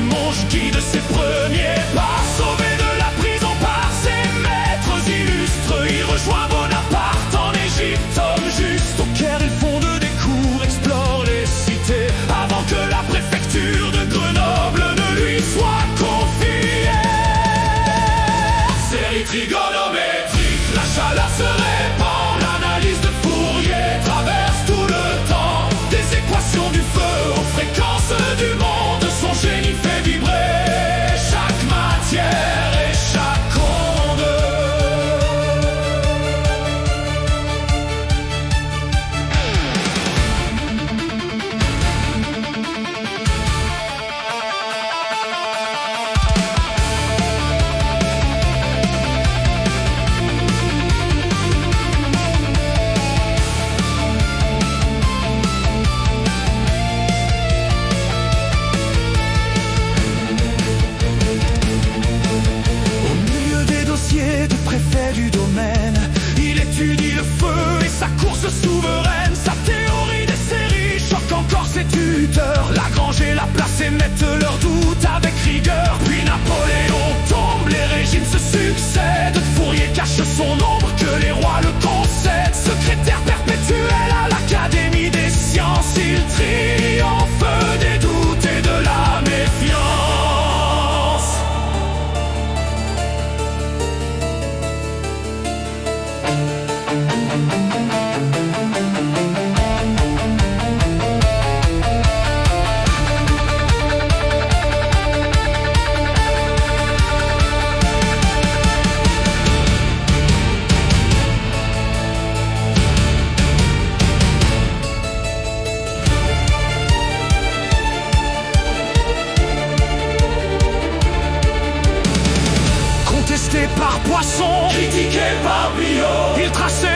Monge guide ses premiers pas, sauvé de la prison par ses maîtres illustres. Il rejoint Bonaparte en Égypte, homme juste. Au Caire, il fonde des cours, explore les cités, avant que la préfecture de Grenoble ne lui soit confiée. Série trigonométrique, la chaleur se répand, l'analyse de Fourier traverse tout le temps. Des équations du feu aux fréquences du monde, son génie fait vibrer chaque matière et chaque onde. De préfet du domaine, il étudie le feu et sa course souveraine. Sa théorie des séries choque encore ses tuteurs. Lagrange et Laplace émettent leurs doutes avec rigueur. Puis Napoléon tombe, les régimes se succèdent. Fourier cache son ombre, que les rois le concèdent. Secrétaire perpétuel à l'Académie des sciences, il triomphe des doutes et de la méfiance. Contesté par Poisson, critiqué par Biot, il traçait